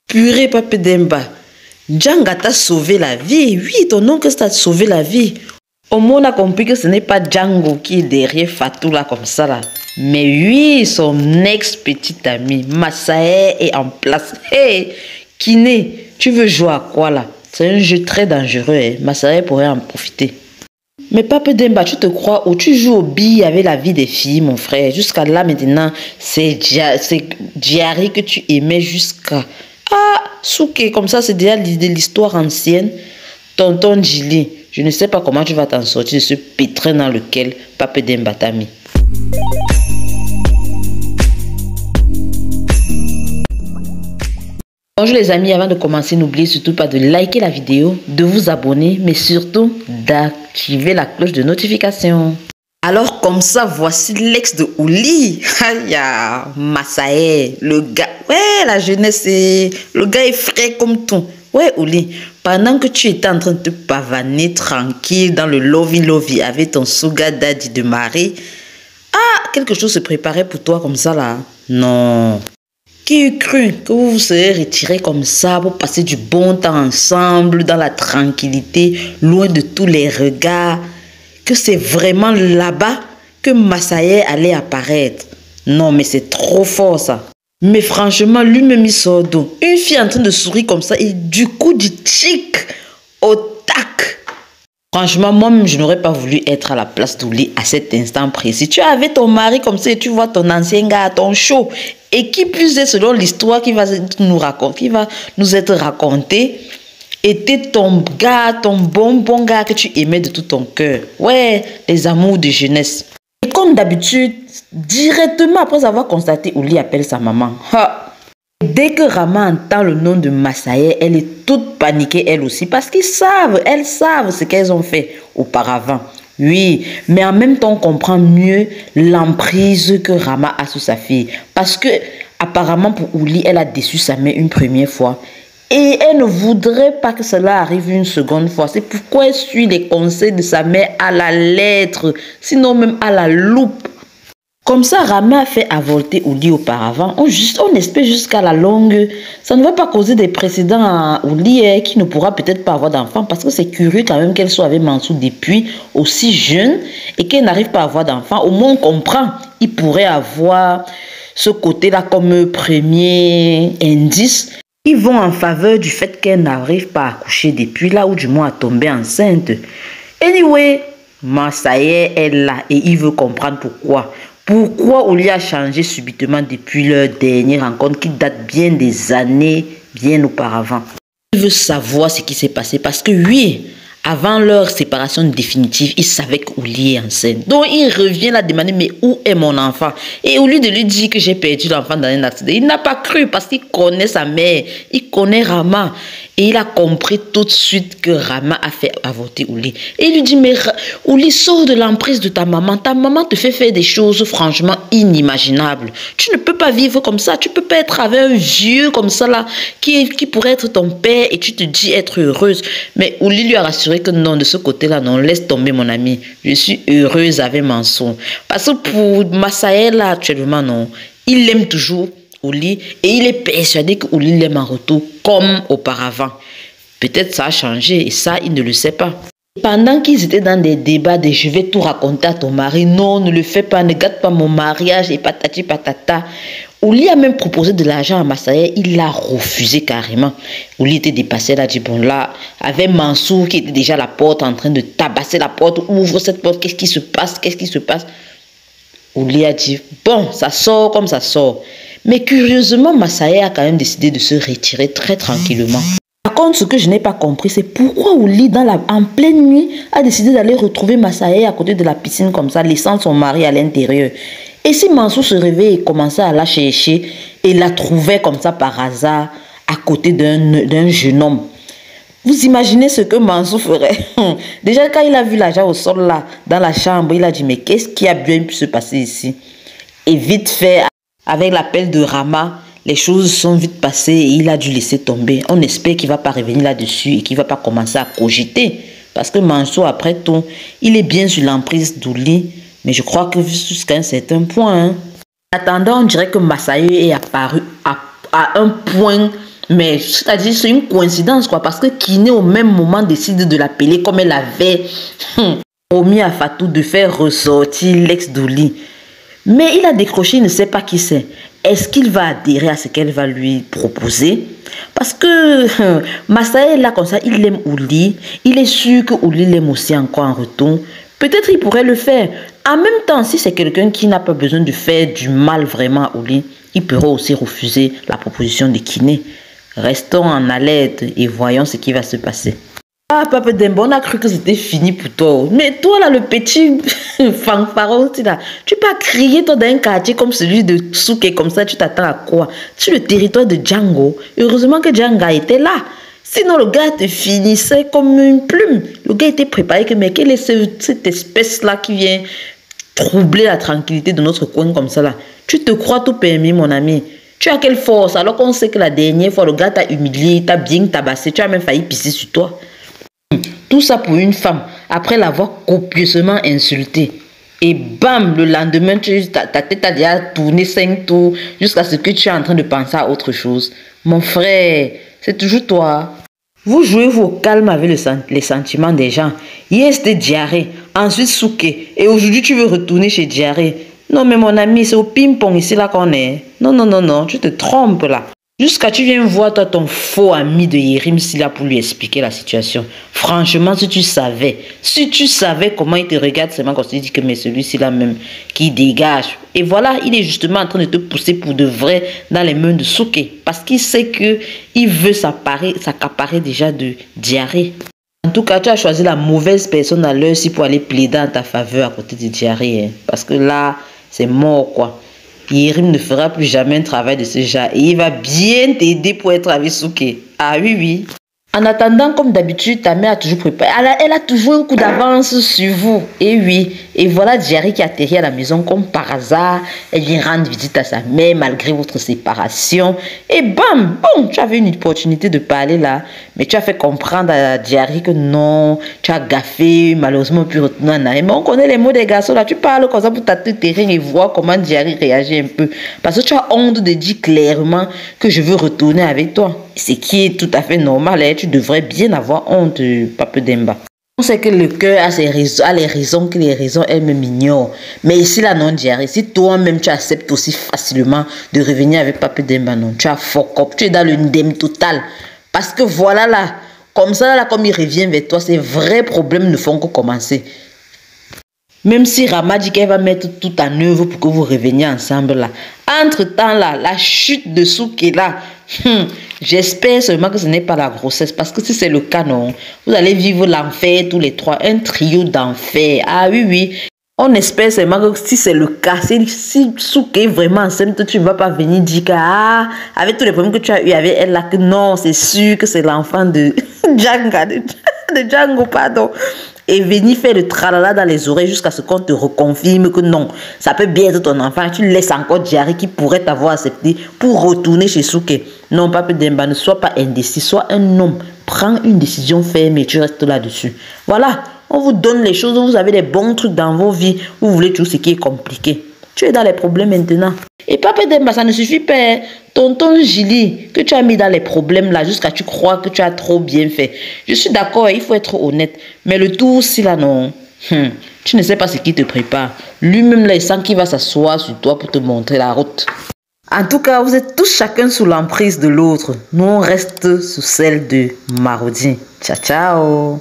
Purée, Pape Demba. Djanga t'a sauvé la vie. Oui, ton oncle t'a sauvé la vie. Au moins, on a compris que ce n'est pas Django qui est derrière Fatou là comme ça là. Mais oui, son ex-petite amie, Massae, est en place. Hey, Kiné, tu veux jouer à quoi là? C'est un jeu très dangereux, hein. Massae pourrait en profiter. Mais Pape Demba, tu te crois où tu joues au billes avec la vie des filles, mon frère. Jusqu'à là, maintenant, c'est Diary que tu aimais jusqu'à... Ah, Souké, comme ça, c'est déjà l'histoire ancienne. Tonton Djili, je ne sais pas comment tu vas t'en sortir de ce pétrin dans lequel Pape Demba t'a mis. Bonjour les amis, avant de commencer, n'oubliez surtout pas de liker la vidéo, de vous abonner, mais surtout d'activer la cloche de notification. Alors comme ça, voici l'ex de Ouli. Aïe, Massae, le gars. Ouais, la jeunesse, le gars est frais comme tout. Ouais, Ouli, pendant que tu étais en train de te pavaner tranquille dans le lovey-lovey avec ton sugar daddy de mari, quelque chose se préparait pour toi comme ça là. Non. Qui eût cru que vous vous serez retirés comme ça pour passer du bon temps ensemble, dans la tranquillité, loin de tous les regards, que c'est vraiment là-bas que Massae allait apparaître. Non, mais c'est trop fort ça. Mais franchement, lui-même il sort d'où? Une fille en train de sourire comme ça et du coup du tic au tac. Franchement, moi-même, je n'aurais pas voulu être à la place d'Ouli à cet instant précis. Tu avais ton mari comme ça et tu vois ton ancien gars à ton show. Et qui plus est, selon l'histoire qui va nous raconter, qui va nous être racontée, était ton gars, ton bon gars que tu aimais de tout ton cœur. Ouais, les amours de jeunesse. Et comme d'habitude, directement après avoir constaté, Ouli appelle sa maman. Dès que Rama entend le nom de Massae, elle est toute paniquée elle aussi parce elles savent ce qu'elles ont fait auparavant. Oui, mais en même temps on comprend mieux l'emprise que Rama a sur sa fille. Parce que apparemment pour Ouli, elle a déçu sa mère une première fois. Et elle ne voudrait pas que cela arrive une seconde fois. C'est pourquoi elle suit les conseils de sa mère à la lettre, sinon même à la loupe. Comme ça, Rama a fait avorter Ouli auparavant. On espère jusqu'à la longue. Ça ne va pas causer des précédents à Ouli qui ne pourra peut-être pas avoir d'enfant parce que c'est curieux quand même qu'elle soit avec Mansour depuis aussi jeune et qu'elle n'arrive pas à avoir d'enfant. Au moins, on comprend. Il pourrait avoir ce côté-là comme premier indice. Ils vont en faveur du fait qu'elle n'arrive pas à accoucher depuis là ou du moins à tomber enceinte. Anyway, Massae est là et il veut comprendre pourquoi. Pourquoi Ouli a changé subitement depuis leur dernière rencontre qui date bien des années, bien auparavant. Il veut savoir ce qui s'est passé parce que oui, avant leur séparation définitive, il savait qu'Ouli est enceinte. Donc il revient là demander mais où est mon enfant? Et au lieu de lui dire que j'ai perdu l'enfant dans un accident, il n'a pas cru parce qu'il connaît sa mère, il connaît Rama. Et il a compris tout de suite que Rama a fait avorter Ouli. Et il lui dit, mais Ouli, sors de l'emprise de ta maman. Ta maman te fait faire des choses franchement inimaginables. Tu ne peux pas vivre comme ça. Tu ne peux pas être avec un vieux comme ça là, qui pourrait être ton père et tu te dis être heureuse. Mais Ouli lui a rassuré que non, de ce côté-là, non, laisse tomber mon ami. Je suis heureuse avec Mansour. Parce que pour Massae là, actuellement, non, il l'aime toujours. Ouli, et il est persuadé que Ouli l'aime en retour comme auparavant. Peut-être ça a changé et ça, il ne le sait pas. Pendant qu'ils étaient dans des débats de je vais tout raconter à ton mari, non, ne le fais pas, ne gâte pas mon mariage et patati patata. Ouli a même proposé de l'argent à Massae, il l'a refusé carrément. Ouli était dépassé, il a dit bon là, avec Mansour qui était déjà à la porte en train de tabasser la porte, ouvre cette porte, qu'est-ce qui se passe, qu'est-ce qui se passe? Ouli a dit bon, ça sort comme ça sort. Mais curieusement, Massae a quand même décidé de se retirer très tranquillement. Par contre, ce que je n'ai pas compris, c'est pourquoi Ouli, en pleine nuit, a décidé d'aller retrouver Massae à côté de la piscine comme ça, laissant son mari à l'intérieur. Et si Mansour se réveille et commençait à la chercher et la trouvait comme ça par hasard à côté d'un jeune homme, vous imaginez ce que Mansour ferait? Déjà, quand il a vu l'argent au sol là, dans la chambre, il a dit, mais qu'est-ce qui a bien pu se passer ici? Et vite fait, avec l'appel de Rama, les choses sont vite passées et il a dû laisser tomber. On espère qu'il ne va pas revenir là-dessus et qu'il ne va pas commencer à cogiter. Parce que Mansour, après tout, il est bien sur l'emprise d'Ouli. Mais je crois que jusqu'à un certain point. En attendant, on dirait que Massae est apparu à un point Mais c'est-à-dire c'est une coïncidence quoi, parce que Kiné au même moment décide de l'appeler comme elle avait promis à Fatou de faire ressortir l'ex d'Ouli. Mais il a décroché, il ne sait pas qui c'est. Est-ce qu'il va adhérer à ce qu'elle va lui proposer? Parce que Massaë là comme ça, il aime Ouli. Il est sûr que Ouli l'aime aussi encore en retour. Peut-être il pourrait le faire. En même temps, si c'est quelqu'un qui n'a pas besoin de faire du mal vraiment à Ouli, il pourrait aussi refuser la proposition de Kiné. Restons en alerte et voyons ce qui va se passer. Ah, Papa Demba, on a cru que c'était fini pour toi. Mais toi, là, le petit fanfaron, tu peux crier toi dans un quartier comme celui de Souké, comme ça, tu t'attends à quoi? Sur le territoire de Django. Heureusement que Django était là. Sinon, le gars te finissait comme une plume. Le gars était préparé que, mais quelle est cette espèce-là qui vient troubler la tranquillité de notre coin comme ça, là? Tu te crois tout permis, mon ami? Tu as quelle force? Alors qu'on sait que la dernière fois, le gars t'a humilié, t'a bien tabassé, tu as même failli pisser sur toi. Tout ça pour une femme, après l'avoir copieusement insultée. Et bam, le lendemain, ta tête a déjà tourné 5 tours jusqu'à ce que tu es en train de penser à autre chose. Mon frère, c'est toujours toi. Vous jouez au calme avec les sentiments des gens. Hier, c'était Diarrhée, ensuite Souké. Et aujourd'hui, tu veux retourner chez Diarrhée. Non, mais mon ami, c'est au ping-pong ici là qu'on est. Non, non, non, non, tu te trompes là. Jusqu'à tu viens voir toi ton faux ami de Yérim Silla pour lui expliquer la situation. Franchement, si tu savais comment il te regarde, seulement quand tu dis que mais celui-ci là même qui dégage. Et voilà, il est justement en train de te pousser pour de vrai dans les mains de Souké. Parce qu'il sait que il veut s'accaparer déjà de Diarrhée. En tout cas, tu as choisi la mauvaise personne à l'heure-ci pour aller plaider en ta faveur à côté de Diarrhée. Hein. Parce que là, c'est mort quoi. Yérim ne fera plus jamais un travail de ce genre et il va bien t'aider pour être avec Souké. Ah oui, oui. En attendant, comme d'habitude, ta mère a toujours préparé. Elle a toujours un coup d'avance sur vous. Et oui. Et voilà Diarrhée qui atterrit à la maison comme par hasard. Elle vient rendre visite à sa mère malgré votre séparation. Et bam, bon, tu avais une opportunité de parler là. Mais tu as fait comprendre à Diarrhée que non, tu as gaffé, malheureusement, puis retourner en arrière. Mais on connaît les mots des garçons là. Tu parles comme ça pour tâter le terrain et voir comment Diarrhée réagit un peu. Parce que tu as honte de dire clairement que je veux retourner avec toi. Ce qui est tout à fait normal. Hein. Tu devrais bien avoir honte, Papa Demba. On sait que le cœur a les raisons que les raisons elles-mêmes ignorent. Mais ici, là, non, Diarrhée, si toi-même tu acceptes aussi facilement de revenir avec Papa Demba, non, tu as fuck up, tu es dans le ndem total. Parce que voilà, là, comme ça, là, comme il revient vers toi, ces vrais problèmes ne font que commencer. Même si Rama dit qu'elle va mettre tout en œuvre pour que vous reveniez ensemble là. Entre-temps là, la chute de Souké là, j'espère seulement que ce n'est pas la grossesse. Parce que si c'est le cas, non, vous allez vivre l'enfer tous les trois. Un trio d'enfer. Ah oui, oui. On espère seulement que si c'est le cas, si Souké est vraiment enceinte, tu ne vas pas venir dire que, ah, avec tous les problèmes que tu as eu avec elle là, que non, c'est sûr que c'est l'enfant de Django, pardon. Et venir faire le tralala dans les oreilles jusqu'à ce qu'on te reconfirme que non, ça peut bien être ton enfant. Tu laisses encore Diarrhée qui pourrait t'avoir accepté pour retourner chez Souké. Non, Papa Demba, ne sois pas indécis, sois un homme. Prends une décision ferme et tu restes là-dessus. Voilà, on vous donne les choses, vous avez des bons trucs dans vos vies, vous voulez tout ce qui est compliqué. Tu es dans les problèmes maintenant. Et Papa Demba, ça ne suffit pas. Tonton Gili, que tu as mis dans les problèmes là, jusqu'à tu crois que tu as trop bien fait. Je suis d'accord, il faut être honnête. Mais le tout aussi là, non. Tu ne sais pas ce qui te prépare. Lui-même là, il sent qu'il va s'asseoir sur toi pour te montrer la route. En tout cas, vous êtes tous chacun sous l'emprise de l'autre. Nous, on reste sous celle de Marodi. Ciao, ciao.